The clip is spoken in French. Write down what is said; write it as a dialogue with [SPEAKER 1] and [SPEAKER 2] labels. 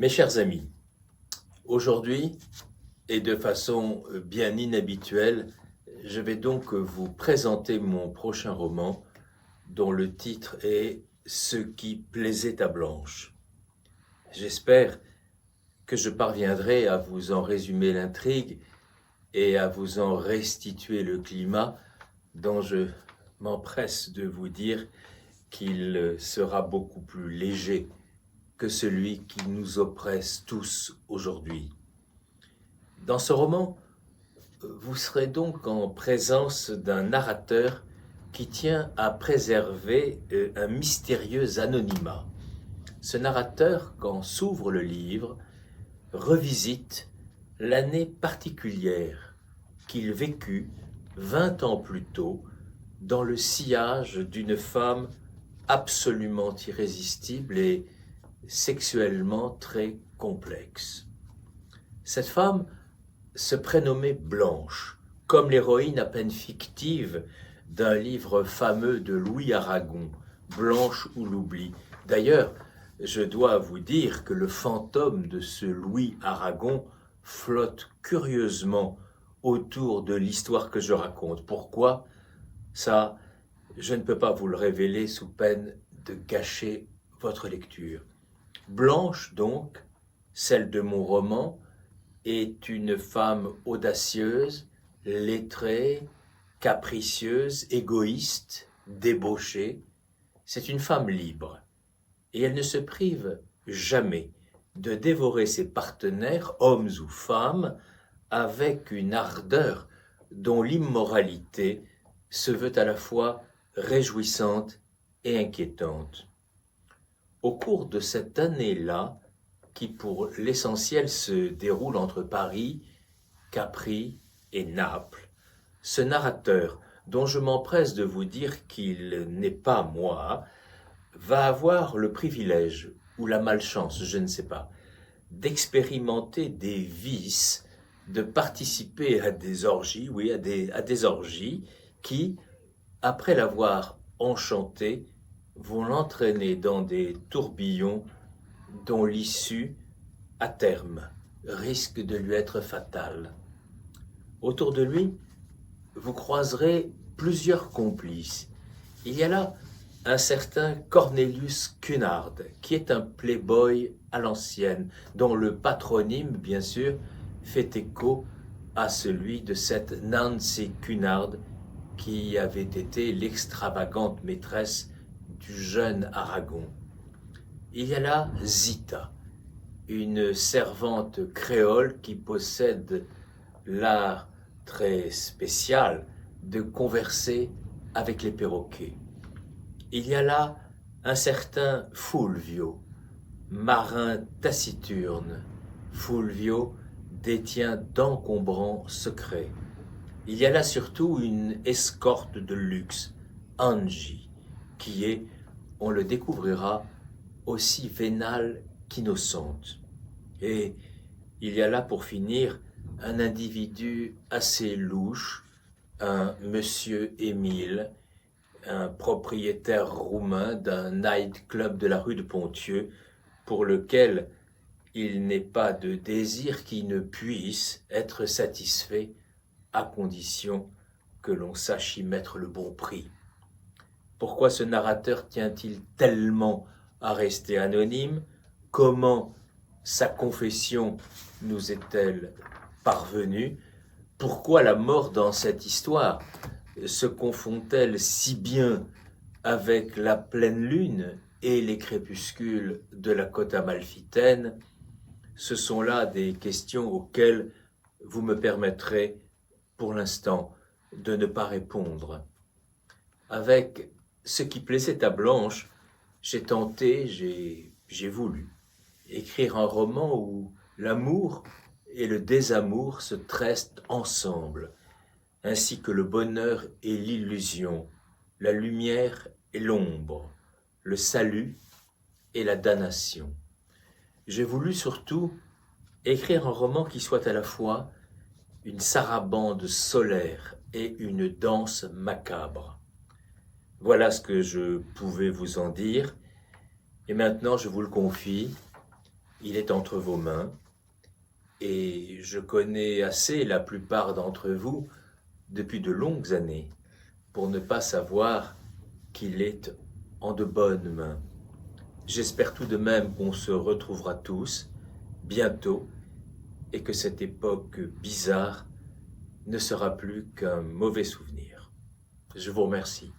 [SPEAKER 1] Mes chers amis, aujourd'hui, et de façon bien inhabituelle, je vais donc vous présenter mon prochain roman dont le titre est « Ce qui plaisait à Blanche ». J'espère que je parviendrai à vous en résumer l'intrigue et à vous en restituer le climat dont je m'empresse de vous dire qu'il sera beaucoup plus léger que celui qui nous oppresse tous aujourd'hui. Dans ce roman, vous serez donc en présence d'un narrateur qui tient à préserver un mystérieux anonymat. Ce narrateur, quand s'ouvre le livre, revisite l'année particulière qu'il vécut 20 ans plus tôt dans le sillage d'une femme absolument irrésistible et sexuellement très complexe. Cette femme se prénommait Blanche, comme l'héroïne à peine fictive d'un livre fameux de Louis Aragon, Blanche ou l'oubli. D'ailleurs, je dois vous dire que le fantôme de ce Louis Aragon flotte curieusement autour de l'histoire que je raconte. Pourquoi? Ça, je ne peux pas vous le révéler sous peine de gâcher votre lecture. Blanche, donc, celle de mon roman, est une femme audacieuse, lettrée, capricieuse, égoïste, débauchée. C'est une femme libre et elle ne se prive jamais de dévorer ses partenaires, hommes ou femmes, avec une ardeur dont l'immoralité se veut à la fois réjouissante et inquiétante. Au cours de cette année-là, qui pour l'essentiel se déroule entre Paris, Capri et Naples, ce narrateur, dont je m'empresse de vous dire qu'il n'est pas moi, va avoir le privilège, ou la malchance, je ne sais pas, d'expérimenter des vices, de participer à des orgies, oui, à des orgies qui, après l'avoir enchanté, vont l'entraîner dans des tourbillons dont l'issue, à terme, risque de lui être fatale. Autour de lui, vous croiserez plusieurs complices. Il y a là un certain Cornelius Cunard, qui est un playboy à l'ancienne, dont le patronyme, bien sûr, fait écho à celui de cette Nancy Cunard, qui avait été l'extravagante maîtresse du jeune Aragon. Il y a là Zita, une servante créole qui possède l'art très spécial de converser avec les perroquets. Il y a là un certain Fulvio, marin taciturne. Fulvio détient d'encombrants secrets. Il y a là surtout une escorte de luxe, Angie, qui est, on le découvrira, aussi vénale qu'innocente. Et il y a là, pour finir, un individu assez louche, un monsieur Émile, un propriétaire roumain d'un night-club de la rue de Ponthieu, pour lequel il n'est pas de désir qui ne puisse être satisfait à condition que l'on sache y mettre le bon prix. Pourquoi ce narrateur tient-il tellement à rester anonyme? Comment sa confession nous est-elle parvenue? Pourquoi la mort dans cette histoire se confond-elle si bien avec la pleine lune et les crépuscules de la côte amalfitaine? Ce sont là des questions auxquelles vous me permettrez, pour l'instant, de ne pas répondre. Avec Ce qui plaisait à Blanche, j'ai tenté, j'ai voulu écrire un roman où l'amour et le désamour se tressent ensemble, ainsi que le bonheur et l'illusion, la lumière et l'ombre, le salut et la damnation. J'ai voulu surtout écrire un roman qui soit à la fois une sarabande solaire et une danse macabre. Voilà ce que je pouvais vous en dire, et maintenant je vous le confie, Il est entre vos mains et je connais assez la plupart d'entre vous depuis de longues années pour ne pas savoir qu'il est en de bonnes mains. J'espère tout de même qu'on se retrouvera tous bientôt et que cette époque bizarre ne sera plus qu'un mauvais souvenir. Je vous remercie.